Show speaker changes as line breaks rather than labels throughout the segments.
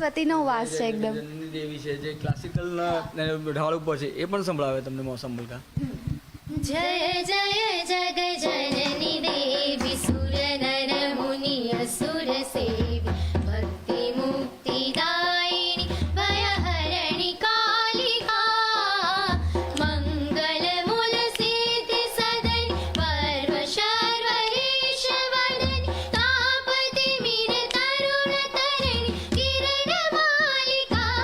સરસ્વતીનો વાસ છે એકદમ.
જનની દેવી છે જે ક્લાસિકલ ઢાળ ઉપર છે એ પણ સંભળાવે તમને મોસમ મુલકા.
જય જય જગ જનની દેવી સુર નર મુનિ અસુર સેવી ભક્તિ મુક્તિ દાયિની ભય હરણી કાલિકા મંગલ મૂલ સિદ્ધિ સદન પર્વ શર્વરીશ વદન તાપતિ મીર તરુણ તરણી કિરણ માલિકા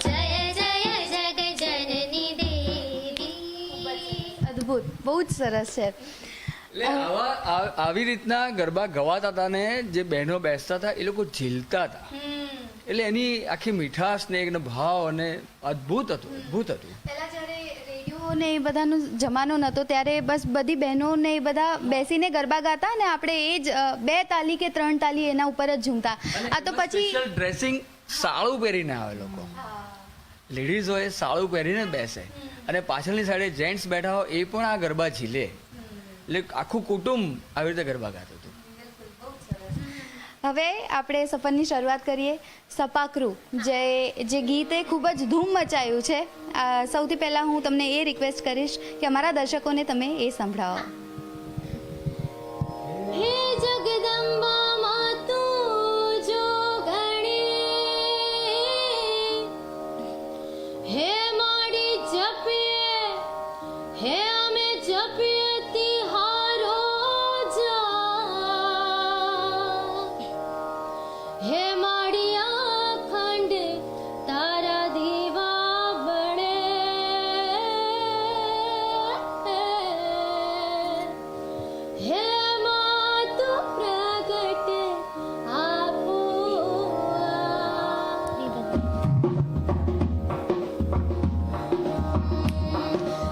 જય જય જગ જનની દેવી.
અદ્ભુત, બહુ જ સરસ છે.
એટલે આવી રીતના ગરબા ગવાતા હતા ને જે બહેનો બેસતા હતા એ લોકો ઝીલતા હતા. એટલે એની આખી મીઠાશ ને એકનો ભાવ અને અદ્ભુત હતું.
પહેલા જ્યારે રેડિયો ને એ બધાનો જમાનો નહોતો ત્યારે બસ બધી બહેનો ને એ બધા બેસીને ગરબા ગાતા ને આપણે એ જ 2 તાલી કે 3 તાલી એના ઉપર જ ઝૂમતા. આ તો પછી
ડ્રેસિંગ સાળું પહેરીને આવે લોકો. લેડીઝ હોય સાળું પહેરીને બેસે અને પાછળની સાઈડે જેન્ટ્સ બેઠા હોય એ પણ આ ગરબા ઝીલે. એટલે આખું કુટુંબ આવી રીતે ગરબા ગાતું હતું.
હવે આપણે સફરની શરૂઆત કરીએ. સપાકરૂ જે ગીતે ખૂબ જ ધૂમ મચાયું છે. સૌથી પહેલાં હું તમને એ રિક્વેસ્ટ કરીશ કે અમારા દર્શકોને તમે એ સંભળાવો.
હે જગદંબા માતું જો ગણી હે માડી જપીએ હે અમે જપીએ તિહારો જા હે માડી અખંડ તારા દીવા બળે હે માતું પ્રગટ આપો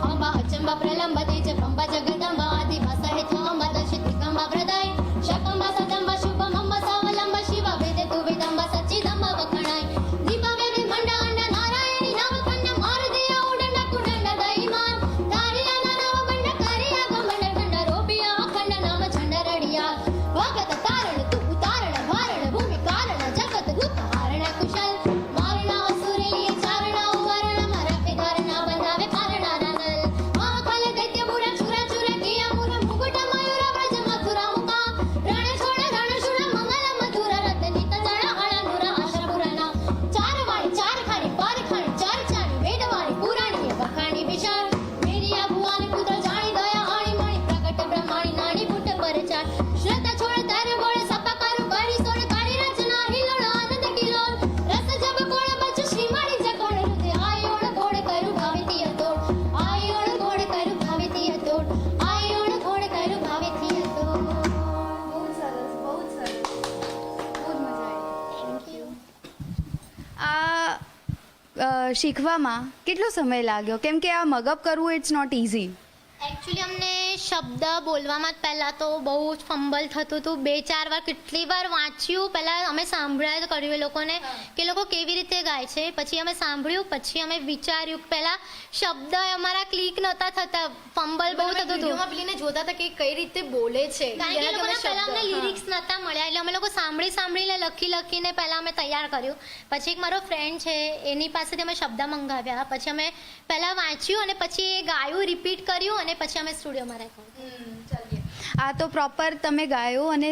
અંબા અચંબા પ્રલંબા તેજ અંબા જગદંબા આદિ ભાષા હે અંબા દર્શિત અંબા પ્રદાય શકંબા સદંબા શુભમ અંબા સાવલંબા શિવા વેદે તુ વેદંબા સચ્ચિદંબા વખણાય દીપાવે વિમંડા અંડા નારાયણી નામ કંડ માર દિયા ઉડંડા કુંડંડા દઈમાન તારિયા નામ બંડ કરિયા ગમંડ ઠંડા રોપિયા અખંડ નામ ઝંડા રડિયા ભગત તારણ તુ ઉતારણ વારણ ભૂમિ કારણ જગત દુઃખ હારણ કુશલ મારણા અસુરેલીએ ચારણા ઉવારણ મારા પેધારના બંધાવે પારણા નાનલ મહાકાલ દૈત્ય મુરા છુરા છુરા કિયા મુર મુગુટ મયુર વ્રજ મથુરા મુકા રણ છોડ રણ શુળ મંગલ મથુરા રતની તજળ હળ નુર આશરપુરના ચાર વાણી ચાર ખાણી પર ખાણી ચાર ચાણી વેદવાણી પુરાણી વખાણી વિશાળ મેરિયા ભુવાન પુત્ર જાણી દયા આણી મણી પ્રગટ બ્રહ્માણી નાણી પુટ પર ચાર શ્રદ્ધા છોડ તર બોળ સપા કરું કરી સોળ કાળી રચના હિલોળ આનંદ કિલોલ રસ જબ કોળ બચ શ્રીમાણી જકોળ હૃદય આયોળ ઘોડ કરું ભાવેતી અતોડ આયોળ ઘોડ કરું ભાવેતી અતોડ આયોળ ઘોડ કરું ભાવેતી અતોડ.
બહુ સરસ, બહુ જ સરસ, બહુ જ મજા આવી.
Thank you.
આ શીખવામાં કેટલો સમય લાગ્યો? કેમ કે આ મગઅપ કરવું ઇટ્સ નોટ ઇઝી.
એકચ્યુઅલી અમને શબ્દ બોલવામાં જ પહેલાં તો બહુ જ ફંબલ થતું હતું. 2-4 વાર કેટલી વાર વાંચ્યું. પહેલાં અમે સાંભળ્યા કર્યું એ લોકોને કે લોકો કેવી રીતે ગાય છે. પછી અમે સાંભળ્યું, પછી અમે વિચાર્યું. પહેલાં શબ્દ અમારા ક્લિક નહોતા થતા, ફંબલ બહુ થતું હતું.
પેલીને જોતા હતા કે કઈ રીતે બોલે છે,
કારણ કે એ લોકોને પહેલાં અમને લિરિક્સ નહોતા મળ્યા એટલે અમે લોકો સાંભળીને લખીને પહેલાં અમે તૈયાર કર્યું. પછી એક મારો ફ્રેન્ડ છે એની પાસેથી અમે શબ્દ મંગાવ્યા. પછી અમે પહેલાં વાંચ્યું અને પછી એ ગાયું, રિપીટ કર્યું અને પછી અમે સ્ટુડિયોમાં રાખ્યું.
આ તો પ્રોપર તમે ગાયો અને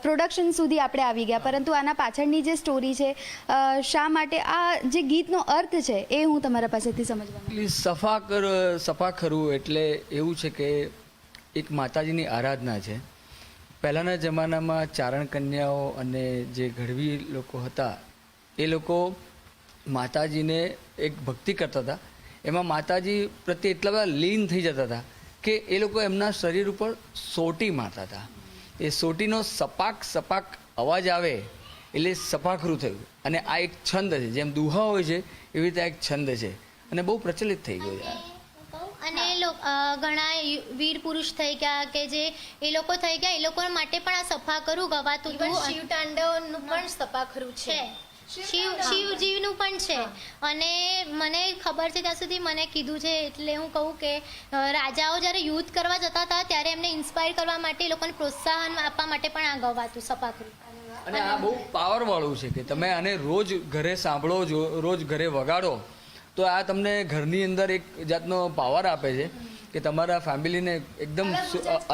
પ્રોડક્શન સુધી આપણે આવી ગયા, પરંતુ આના પાછળની જે સ્ટોરી છે, શા માટે આ જે ગીતનો અર્થ છે એ હું તમારા પાસેથી સમજવા માંગુ.
સફાખરું એટલે એવું છે કે એક માતાજીની આરાધના છે. પહેલાંના જમાનામાં ચારણ કન્યાઓ અને જે ગઢવી લોકો હતા એ લોકો માતાજીને એક ભક્તિ કરતા હતા. એમાં માતાજી પ્રત્યે એટલા બધા લીન થઈ જતા હતા કે એ લોકો એમના શરીર ઉપર સોટી મારતા હતા. એ સોટીનો સપાક અવાજ આવે એટલે સફાખરું થયું. અને આ એક છંદ છે, જેમ દુહા હોય છે એવી રીતે આ એક છંદ છે અને બહુ પ્રચલિત થઈ ગયો છે.
અને ઘણા વીર પુરુષ થઈ ગયા કે જે એ લોકો થઈ ગયા, એ લોકો માટે પણ આ સફાખરું ગવાતું હતું.
શિવ તાંડવનું પણ સફાખરું છે,
શિવજીનું પણ છે. અને મને ખબર છે ત્યાં સુધી મને કીધું છે એટલે હું કહું કે રાજાઓ જ્યારે યુદ્ધ કરવા જતા હતા ત્યારે એમને ઇન્સ્પાયર કરવા માટે, એ લોકોને પ્રોત્સાહન આપવા માટે પણ આ ગવાતું સફાખરું.
અને આ બહુ પાવર વાળું છે કે તમે આને રોજ ઘરે સાંભળો રોજ ઘરે વગાડો તો આ તમને ઘરની અંદર એક જાતનો પાવર આપે છે કે તમારા ફેમિલીને એકદમ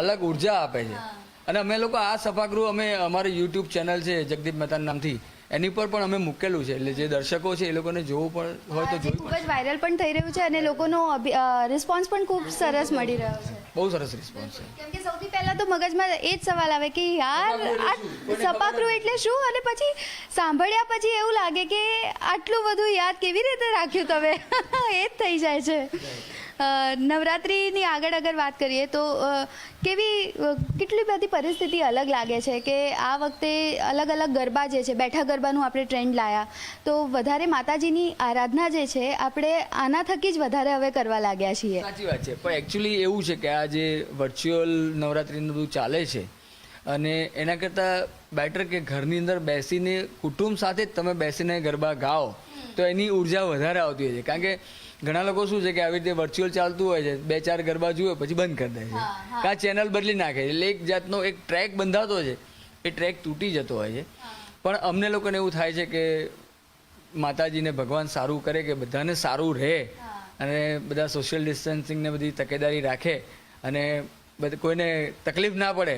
અલગ ઉર્જા આપે છે. અને અમે લોકો આ સભાગૃહ અમે અમારી યુટ્યુબ ચેનલ છે જગદીપ મહેતાના નામથી એની પર પણ અમે મૂકેલું છે, એટલે જે દર્શકો છે એ લોકોને જોવું પણ હોય તો જોઈ
ખૂબ જ વાયરલ પણ થઈ રહ્યું છે અને લોકોનો રિસ્પોન્સ પણ ખૂબ સરસ મળી રહ્યો છે.
બહુ સરસ રિસ્પોન્સ છે.
કેમ કે સૌથી પહેલા તો મગજમાં એ જ સવાલ આવે કે યાર આ સપાગૃહ એટલે શું, અને પછી સાંભળ્યા પછી એવું લાગે કે આટલું બધું યાદ કેવી રીતે રાખ્યું તમે એ જ થઈ જાય છે. નવરાત્રિની આગળ અગર વાત કરીએ તો કેટલી બધી પરિસ્થિતિ અલગ લાગે છે કે આ વખતે અલગ અલગ ગરબા જે છે, બેઠા ગરબાનું આપણે ટ્રેન્ડ લાયા તો વધારે માતાજીની આરાધના જે છે આપણે આના થકી જ વધારે હવે કરવા લાગ્યા છીએ.
સાચી વાત છે, પણ એકચ્યુઅલી એવું છે કે આ જે વર્ચ્યુઅલ નવરાત્રિનું બધું ચાલે છે અને એના કરતાં બેટર કે ઘરની અંદર બેસીને કુટુંબ સાથે જ તમે બેસીને ગરબા ગાઓ તો એની ઉર્જા વધારે આવતી હોય છે. કારણ કે ઘણા લોકો શું છે કે આવી રીતે વર્ચ્યુઅલ ચાલતું હોય છે, 2-4 ગરબા જુએ પછી બંધ કરી દે છે, કાં ચેનલ બદલી નાખે છે, એટલે એક જાતનો એક ટ્રેક બંધાતો છે એ ટ્રેક તૂટી જતો હોય છે. પણ અમને લોકોને એવું થાય છે કે માતાજીને ભગવાન સારું કરે, કે બધાને સારું રહે અને બધા સોશિયલ ડિસ્ટન્સિંગને બધી તકેદારી રાખે અને કોઈને તકલીફ ના પડે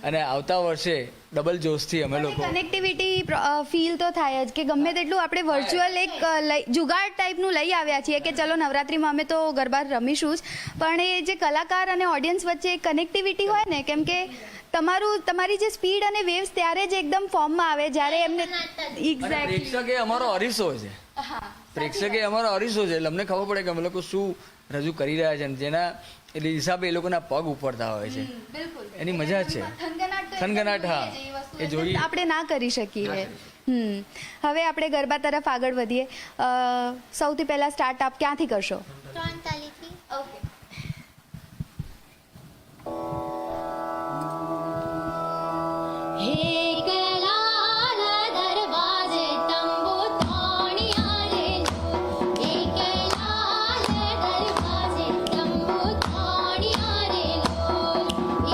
અને આવતા વર્ષે ડબલ જોશથી અમે લોકો
કનેક્ટિવિટી ફીલ તો થાય જ કે ગમે તેટલું આપણે વર્ચ્યુઅલ એક જુગાડ ટાઈપનું લઈ આવ્યા છીએ કે ચલો નવરાત્રિમાં અમે તો ગરબા રમીશું જ, પણ એ જે કલાકાર અને ઓડિયન્સ વચ્ચે કનેક્ટિવિટી હોય ને, કેમ કે તમારી જે સ્પીડ અને વેવ્સ ત્યારે જ એકદમ ફોર્મમાં આવે જ્યારે એમને એક્ઝેક્ટલી
પ્રેક્ષક એ અમારો અરીસો છે. પ્રેક્ષક એ અમારો અરીસો છે, એટલે અમને ખબર પડે કે અમે લોકો શું રજૂ કરી રહ્યા છે અને જેના એટલે હિસાબે એ લોકોના પગ ઉપડતા હોય છે. એની મજા છે. થનગનાટ, હા, એ જોઈએ
આપણે ના કરી શકીએ. હવે આપણે ગરબા તરફ આગળ વધીએ. સૌથી પહેલા સ્ટાર્ટ આપ ક્યાંથી કરશો?
3 તાલીથી.
ઓકે.
હે કલાના દરવાજે તંબુ તાણિયા રે લો, હે કલાના દરવાજે તંબુ તાણિયા રે લો,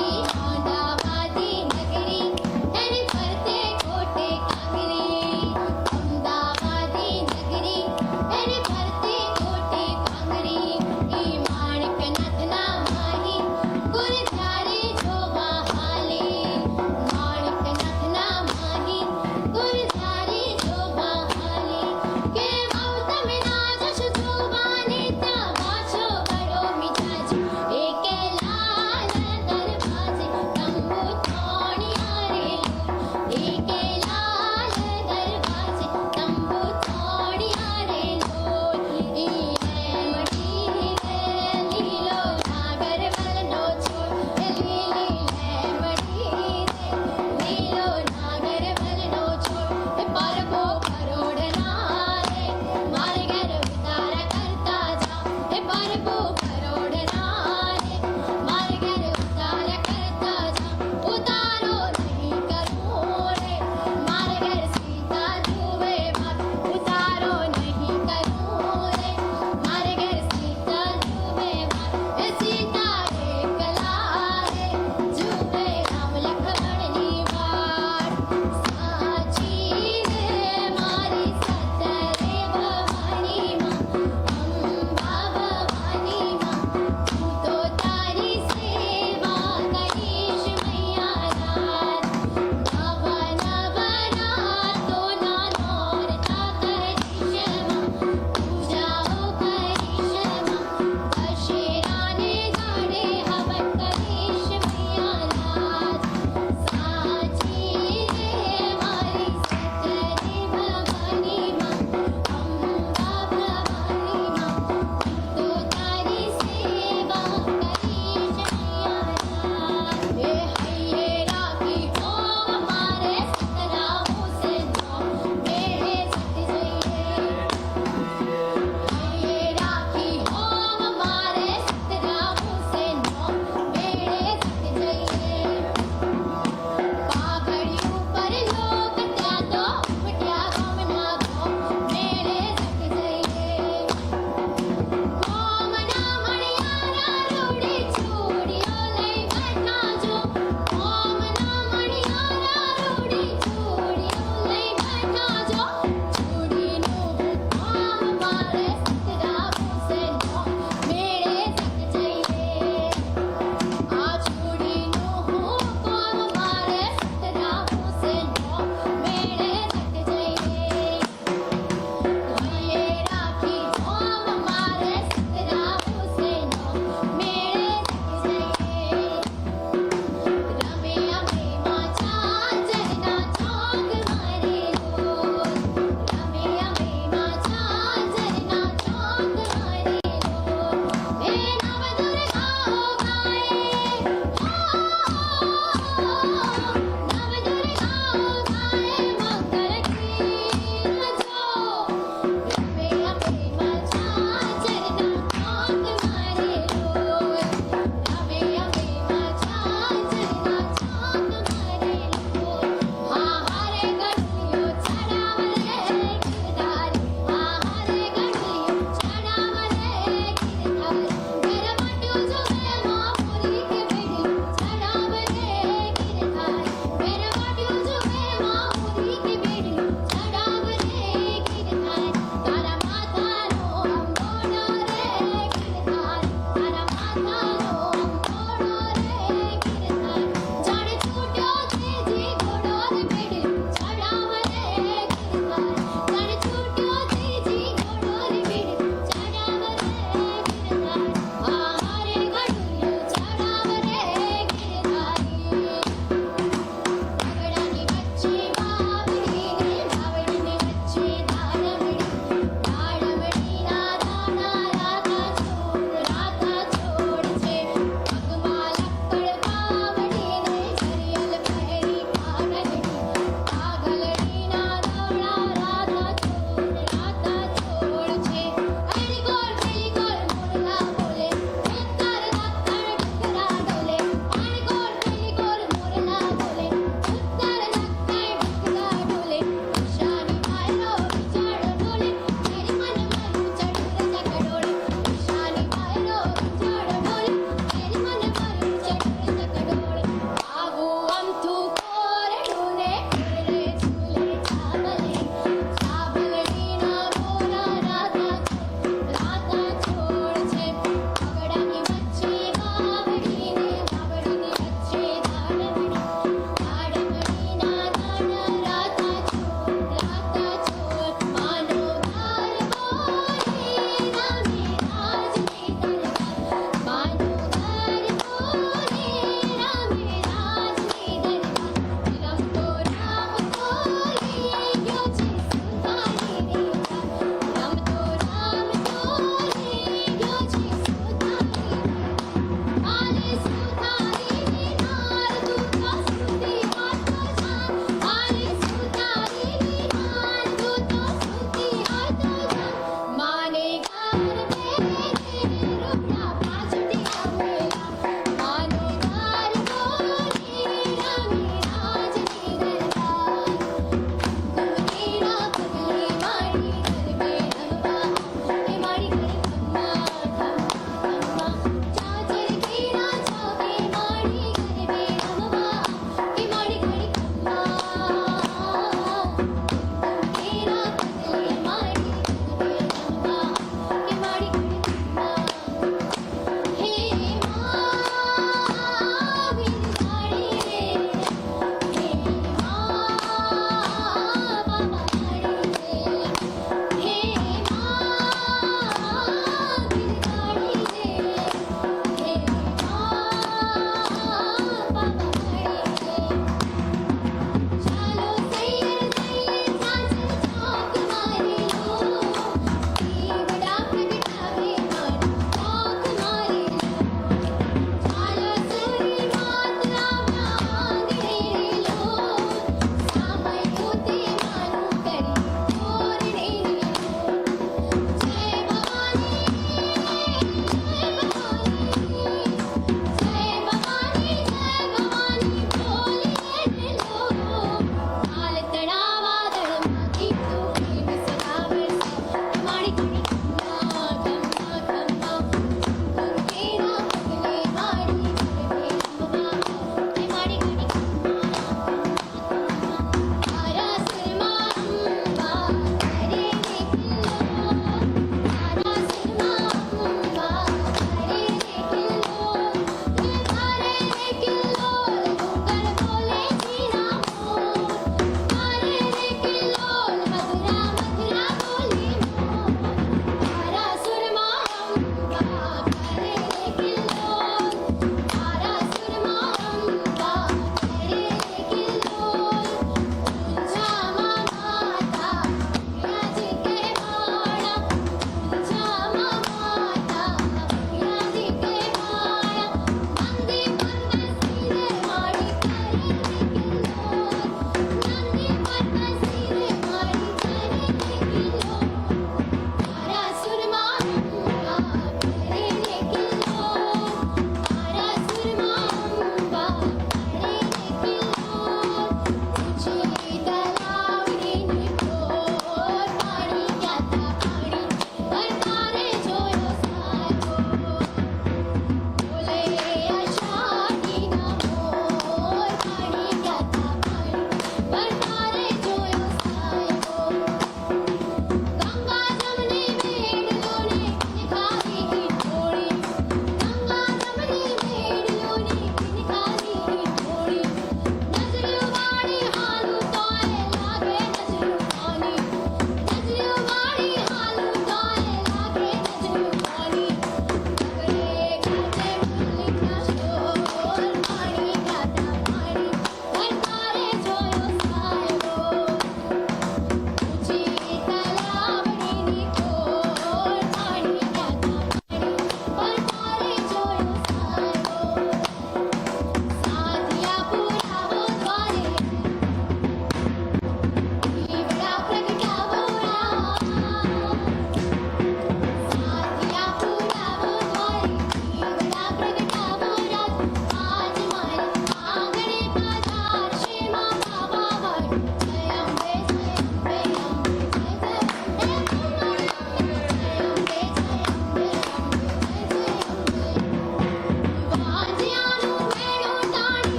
ઈ અમદાવાદી નગરી એને ફરતે કોટે કાંગરી, અમદાવાદી નગરી એને ફરતે કોટે કાંગરી,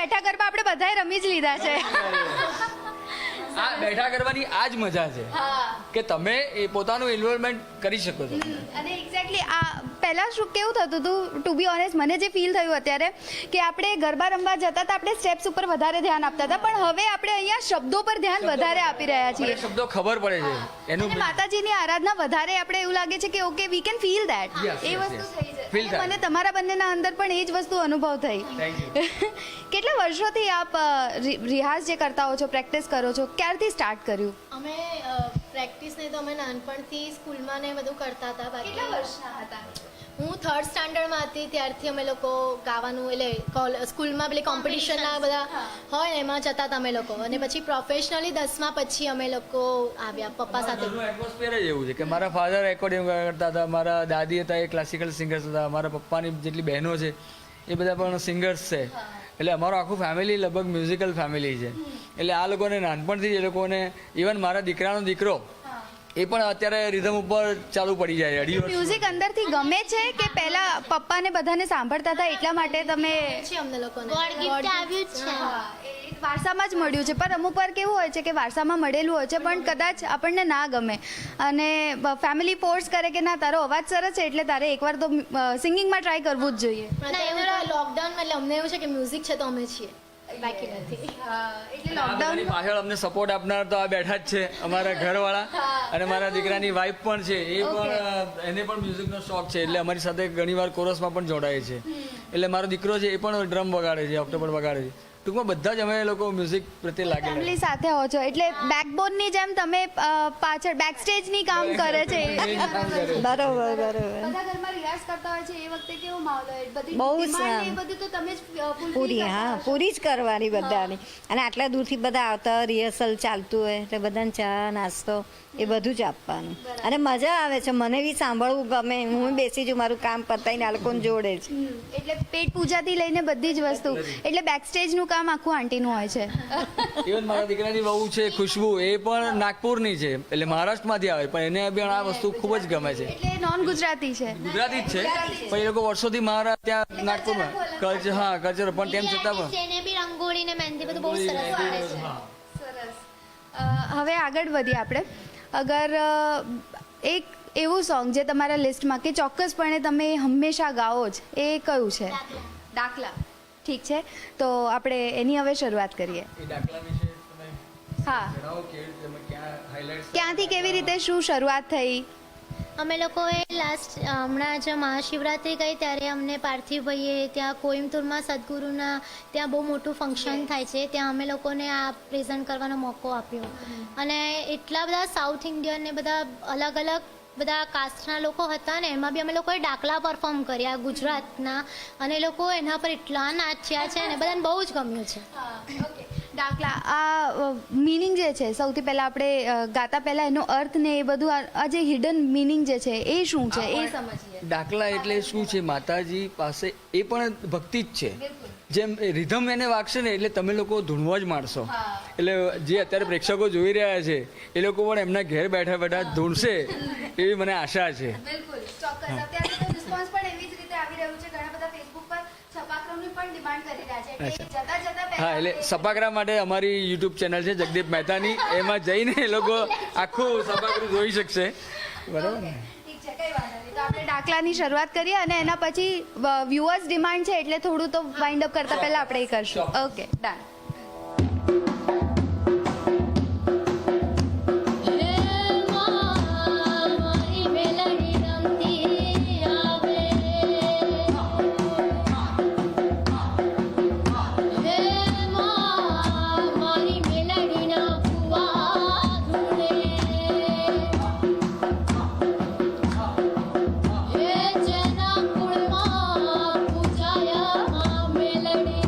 બેઠા ગરબા આપણે બધાએ રમી જ લીધા છે.
આ બેઠા કરવાની આ જ મજા છે કે તમે એ પોતાનું ઇન્વોલ્વમેન્ટ કરી શકો છો.
અને એક્ઝેક્ટલી આ પહેલાં શું કેવું થતું હતું, ટુ બી ઓનેસ્ટ મને જે ફીલ થયું અત્યારે કે આપણે ગરબા રમવા જતા હતા, આપણે સ્ટેપ્સ ઉપર વધારે ધ્યાન આપતા હતા, પણ હવે આપણે અહીંયા શબ્દો પર ધ્યાન વધારે આપી રહ્યા છીએ.
મને શબ્દો ખબર પડે છે એનું
અને માતાજીની આરાધના વધારે આપણે એવું લાગે છે કે okay we can feel that.
Yes,
A
yes,
વસ્તુ
yes.
થઈ
Feel
જાય.
that.
મને તમારા બંનેના અંદર પણ એ જ વસ્તુ અનુભવ થઈ.
Thank you.
કેટલા વર્ષોથી આપ રિયાઝ જે કરતા હો છો, પ્રેક્ટિસ કરો છો, ક્યારથી સ્ટાર્ટ કર્યું?
અમે પ્રેક્ટિસને તો અમે નાનપણથી સ્કૂલમાં ને બધું કરતા હતા. બાકી
વર્ષના હતા?
હું 3rd સ્ટાન્ડર્ડમાં હતી ત્યારથી અમે લોકો ગાવાનું એટલે સ્કૂલમાં પેલી કોમ્પિટિશનના બધા હોય ને એમાં જતા હતા અમે લોકો. અને પછી પ્રોફેશનલી 10મા પછી અમે લોકો આવ્યા પપ્પા સાથે.
ઘરનું એટમોસ્ફિયર જ એવું છે કે મારા ફાધર રેકોર્ડિંગ કરતા હતા, મારા દાદી હતા એ ક્લાસિકલ સિંગર્સ હતા, મારા પપ્પાની જેટલી બહેનો છે એ બધા પણ સિંગર્સ છે. એટલે અમારું આખું ફેમિલી લગભગ મ્યુઝિકલ ફેમિલી છે. એટલે આ લોકોને નાનપણથી જ એ લોકોને, ઇવન મારા દીકરાનો દીકરો એ પણ અત્યારે રિધમ ઉપર ચાલુ પડી જાય.
મ્યુઝિક અંદરથી ગમે છે કે પહેલા પપ્પાને બધાને સાંભળતા હતા એટલા માટે તમે?
છે અમને લોકોને
ગોડ ગિફ્ટ આવ્યું જ છે.
એ વારસામાં જ મળ્યું છે, પણ અમુક વાર કેવું હોય છે કે વારસામાં મળેલું હોય છે પણ કદાચ આપણને ના ગમે અને ફેમિલી ફોર્સ કરે કે ના તારો અવાજ સરસ છે એટલે તારે એકવાર તો સિંગિંગમાં ટ્રાય કરવું જ જોઈએ.
લોકડાઉનમાં એટલે અમને એવું છે કે મ્યુઝિક છે તો અમે છીએ, બાકી નથી.
એટલે
લોકડાઉન પાછળ અમને સપોર્ટ આપનાર તો આ બેઠા જ છે અમારા ઘરવાળા અને મારા દીકરાની વાઈફ પણ છે. એ પણ એને પણ મ્યુઝિકનો શોખ છે એટલે અમારી સાથે ઘણીવાર કોરસમાં પણ જોડાય છે. એટલે મારો દીકરો છે એ પણ ડ્રમ વગાડે છે, ઓક્ટોપડ વગાડે છે. ટૂંકમાં બધા જ અમે લોકો મ્યુઝિક પ્રત્યે લાગેલા
ફેમિલી સાથે હો છો એટલે બેકબોનની જેમ તમે પાછળ બેક સ્ટેજની કામ કરે છે.
બરોબર બરોબર.
બધા ઘરમાં રિયાઝ કરતા હોય છે એ વખતે કેવો માહોલ હોય? બધી
બહુ
demand ને એ બધું તો તમે જ fulfill
પૂરી
કરતા
હા
હશો.
પૂરી જ કરવાની બધાની. અને આટલા દૂરથી બધા આવતા હોય, રિહર્સલ ચાલતું હોય એટલે બધાને ચા નાસ્તો એ બધું જ આપવાનું. અને મજા આવે છે, મને બી સાંભળવું ગમે. હું બેસી છું મારું કામ પતાવીને આ લોકોને જોડે જ.
એટલે પેટ પૂજાથી લઈને બધી જ વસ્તુ, એટલે બેક સ્ટેજનું કામ આખું આંટીનું હોય છે.
ઇવન મારા દીકરાની વહુ છે ખુશ્બુ, એ પણ નાગપુરની છે એટલે મહારાષ્ટ્રમાંથી આવે પણ એને પણ આ વસ્તુ ખૂબ જ ગમે છે.
એટલે નોન ગુજરાતી છે.
ગુજરાતી જ છે પણ એ લોકો વર્ષોથી મારા ત્યાં નાગપુરમાં કલ્ચર, હા કલ્ચર, પણ તેમ છતાં પણ
એને બી રંગોળી ને મહેંદી બધું બહુ સરસ આવડે છે.
હા.
સરસ. હવે આગળ વધીએ આપણે. અગર એક એવું સોંગ જે તમારા લિસ્ટમાં કે ચોક્કસપણે તમે હંમેશા ગાઓ જ, એ કયું છે? દાખલા. ઠીક છે, તો આપણે એની હવે શરૂઆત કરીએ.
એ દાખલા વિશે તમે
હા,
જણાવો કેવી રીતે તમે ક્યાં highlights
ક્યાંથી કેવી રીતે શું શરૂઆત થઈ?
અમે લોકોએ લાસ્ટ હમણાં જે મહાશિવરાત્રિ ગઈ ત્યારે અમને પાર્થિવભાઈએ ત્યાં કોઈમ્બતુરમાં સદગુરુના ત્યાં બહુ મોટું ફંક્શન થાય છે, ત્યાં અમે લોકોને આ પ્રેઝન્ટ કરવાનો મોકો આપ્યો. અને એટલા બધા સાઉથ ઇન્ડિયન ને બધા અલગ અલગ બધા કાસ્ટના લોકો હતા ને એમાં બી અમે લોકોએ ડાકલા પરફોર્મ કર્યા ગુજરાતના, અને એ લોકો એના પર એટલા નાચ્યા છે અને બધાને બહુ જ ગમ્યું છે.
ઓકે, દાખલા આ મિનિંગ જે છે, સૌથી પહેલાં આપણે ગાતા પહેલાં એનો અર્થ ને એ બધું આ જે હિડન મિનિંગ જે છે એ શું છે એ સમજીએ.
દાખલા એટલે શું છે? માતાજી પાસે એ પણ ભક્તિ જ છે. જેમ રિધમ એને વાગશે ને એટલે તમે લોકો ધૂણવા જ માણશો. એટલે જે અત્યારે પ્રેક્ષકો જોઈ રહ્યા છે એ લોકો પણ એમના ઘેર બેઠા બેઠા ધૂણશે એવી મને આશા છે.
બિલકુલ ચોક્કસ. અત્યારે તો રિસ્પોન્સ પણ એવી જ રીતે આવી રહ્યું છે. ઘણા બધા ફેસબુક પર છપાકરોની પણ ડિમાન્ડ કરી રહ્યા છે. એટલે જતા જતા
હા, એટલે સપાકરા માટે અમારી યુટ્યુબ ચેનલ છે જગદીપ મહેતાની, એમાં જઈને એ લોકો આખું સપાકરું જોઈ શકશે. બરાબર ને?
ઠીક છે, કઈ વાંધો નહીં. તો આપણે દાખલાની શરૂઆત કરીએ અને એના પછી વ્યુઅર્સ ડિમાન્ડ છે એટલે થોડું તો વાઇન્ડ અપ કરતા પહેલા આપણે એ કરશું. Okay, done.
મારી મેલડી રમતી આવે, મારી મેલડીના ફુવા ધૂળે, જેના કુળમાં પૂજાયા મેલડી.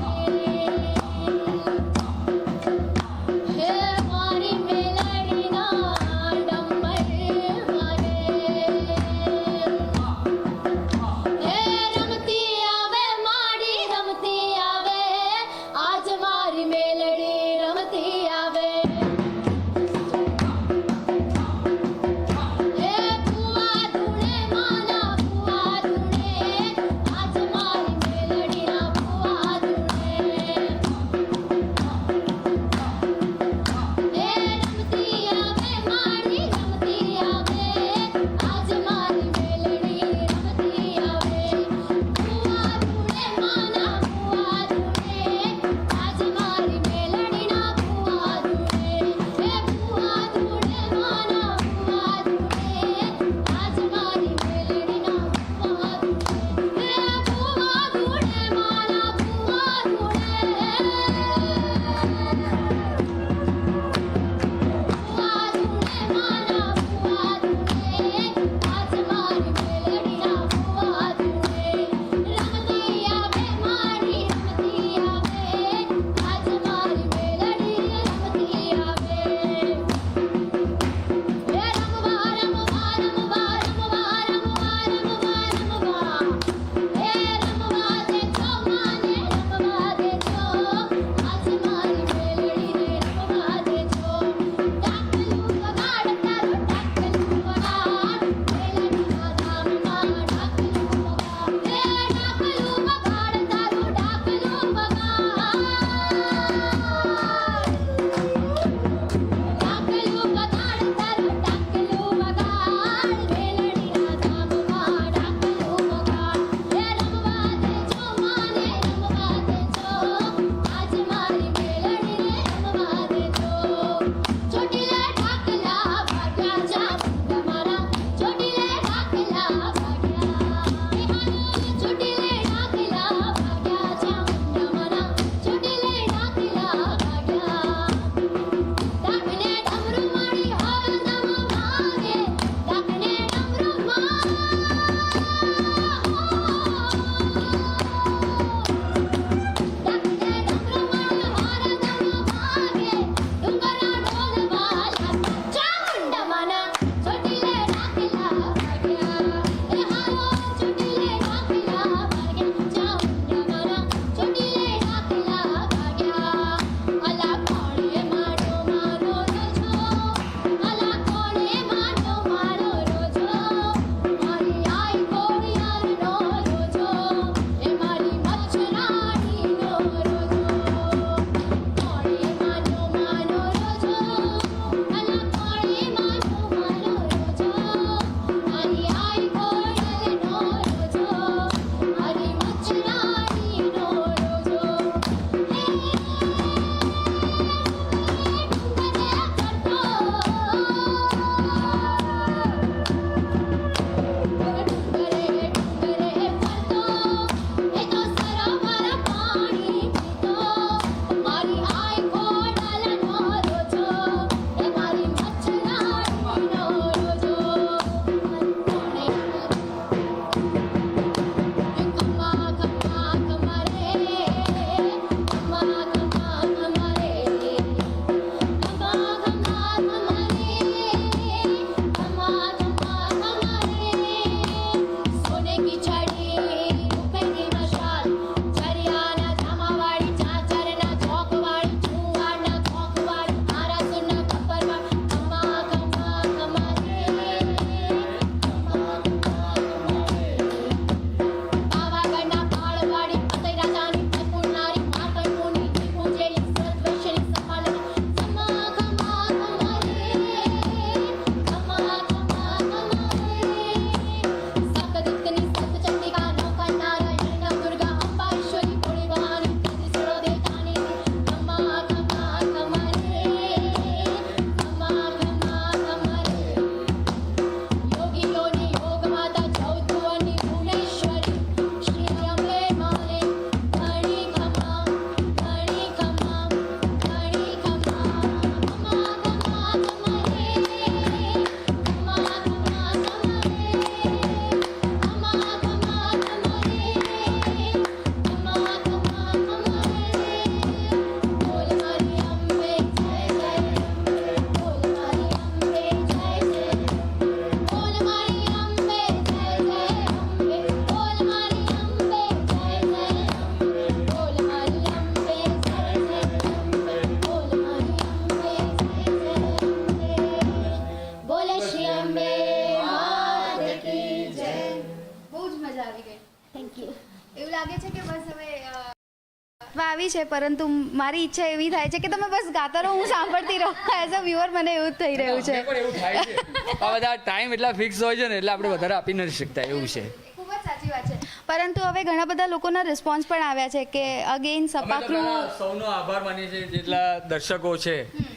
આવી છે, પરંતુ મારી ઈચ્છા એવી થાય છે કે તમે બસ ગાતા રહો, હું સાંભળતી રહું. એઝ અ વ્યુઅર મને એવું જ થઈ રહ્યું છે.
અમને પણ એવું થાય છે. આ બધા ટાઈમ એટલા ફિક્સ હોય છે ને એટલે આપણે વધારે આપી નથી શકતા એવું છે.
ખૂબ જ સાચી વાત છે. પરંતુ હવે ઘણા બધા લોકોના રિસ્પોન્સ પણ આવ્યા છે કે અગેન
અમે તો
સપાક્રુ
પહેલા સૌનો આભાર માનીએ છીએ, જેટલા દર્શકો છે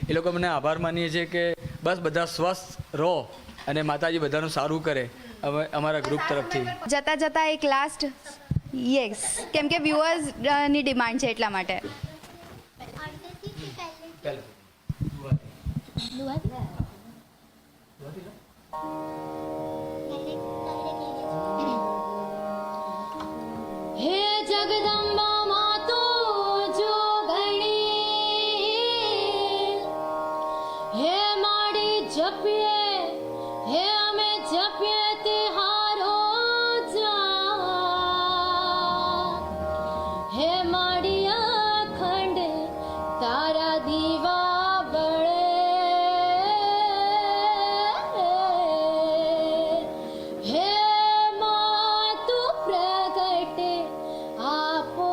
એ લોકો મને આભાર માનીએ છીએ કે બસ બધા સ્વસ્થ રહો અને માતાજી બધાનું સારું કરે હવે અમારા ગ્રુપ તરફથી.
જતા જતા એક લાસ્ટ યસ, કેમ કે વ્યુઅર્સ ની ડિમાન્ડ છે એટલા માટે.
હે જગદંબા માતો જો ગણી, હે માડી જપીએ, હે અમે જપીએ તિહારો જા, હે માડી અખંડ તારા દીવા બળે, હે મા તું પ્રગટે આપો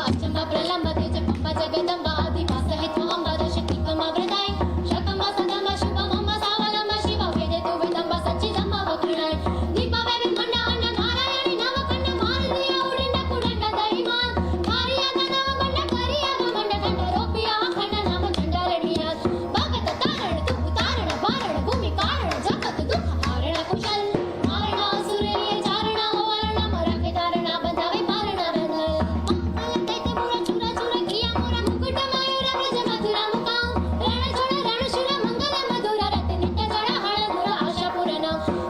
અચંબા પ્રલંબ તેજ પંબા જગદંબા આદિમાં સહિત અંબા દશતિકમા વૃદાય શકમા સદમા શુભમ અંબા સાવલંબા શિવ વેદે તુ વેદંબા સચ્ચિદંબા વક્રણાય દીપા વેદ મંડા અન્ન નારાયણી નવ કંડ મારદિયા ઉડિંડ કુડંડ દૈમાન કારિયા નવ કંડ કરિયા ગમંડ કંડ રોપિયા ખંડ નામ ચંડારણિયા ભગત તારણ તુ તારણ વારણ ભૂમિ કારણ જગત દુઃખ હારણ કુશલ હારણ અસુરય ચારણ હોવરણ મરાકે તારણા બંધાવે પારણા બંધાય દૈત્ય પૂરા ચુરા ચુરા ક્રિયા મોરા મુકુટ મયુર વ્રજ મથુરા મુકામ રણ છોડ રણ શુર મંગલ મધુરા રત નિત્ય જળ હળ ગુર આશા પૂરણ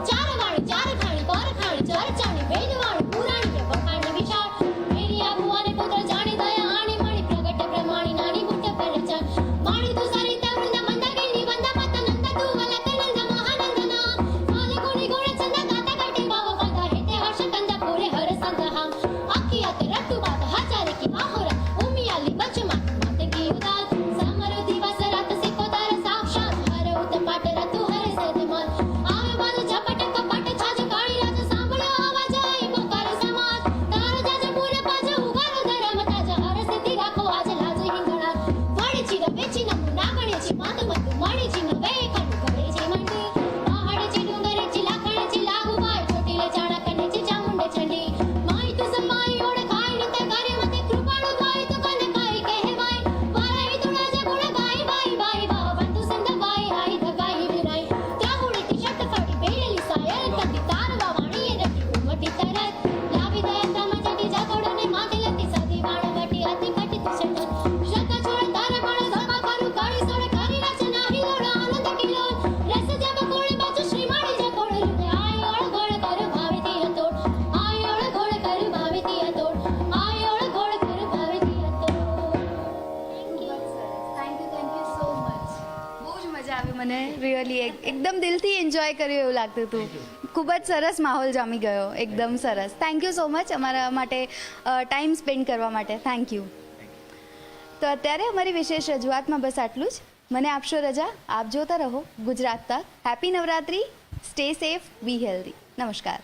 ચાર વાણ ચાર ખાણી કોર ખાણ ચાર ચાણી વેદ વાણ પુરાણી વખાણ વિશાળ મેરિયા ભુવાને પુત્ર જાણી દયા આણી મણી પ્રગટ પ્રમાણી નાની બુટ પરચાન માણી તું સરિતા વૃંદ મંદાકિની વંદા મત નંદ તું વલક નંદ મહાનંદના કાલ ગુણી ગુણ ચંદ ગાતા કટી ભાવ કંદા હેતે હર્ષ કંદ પૂરે હર સંગહા આખિયાત રટ્ટુ બાત હાચારે કી આહોરા ઉમિયાલી બચમા માતે કી ઉદાલ સમરો દિવસ રાત સિકોતર સાક્ષાત હર ઉતપાટ રતુ હર સદમાન આવે બાદ ઝપટ કપટ છાજ કાળી રાત સાંભળો આવાજ આઈ પોકાર સમાજ તાર જાજ પૂરે પાજ ઉગારો ધરમ તાજ હર સિદ્ધિ રાખો આજ લાજ હિંગણા વણ ચીર વેચી નમુ નાગણે છી માત મત મણી છી નવે કંડ ઘડે છી મંડી પહાડ છી ડુંગર છી લાખણ છી લાગુ બાય ચોટીલે ચાણા કને છી ચામુંડ ચંડી માઈ તું સમાઈ ઓળખાય નિત કરે મતે કૃપાળુ ભાઈ તું કન કાઈ કહેવાય વારાઈ તું રાજ ગુણ ગાય બાઈ બાઈ બા બંધુ સંદ બાઈ આઈ ધગાઈ વિરાઈ ત્રાહુડી તી શટ ફાડી બેલેલી સાયર તતી તારવા વાણી એ રતી ઉમટી તરત લાવી દયા તમ જટી જાગોડો ને માથે લતી સાદી વાણ વટી અતિ ફટી તું શટ શત છોડ તાર બળ ધમા કરું કાળી સોળ કરી રચના હિલોડ આનંદ કિલો રસ જબ કોળ બાજુ શ્રી માણી જકોડ રુદે આયોળ ગોળ કર ભાવિતી હતોડ આયોળ ગોળ કર ભાવિતી હતોડ આયોળ ગોળ કર ભાવિતી હતોડ
થેન્ક યુ સો મચ. બહુ જ મજા આવી મને, રિયલી એકદમ દિલથી એન્જોય કર્યું એવું લાગતું હતું. ખૂબ જ સરસ માહોલ જામી ગયો, એકદમ સરસ. થેન્ક યુ સો મચ અમારા માટે ટાઈમ સ્પેન્ડ કરવા માટે. Thank you. તો અત્યારે અમારી વિશેષ રજૂઆતમાં બસ આટલું જ. મને આપશો રજા. આપ જોતા રહો ગુજરાત તક. હેપી નવરાત્રી. સ્ટે સેફ, બી હેલ્ધી. નમસ્કાર.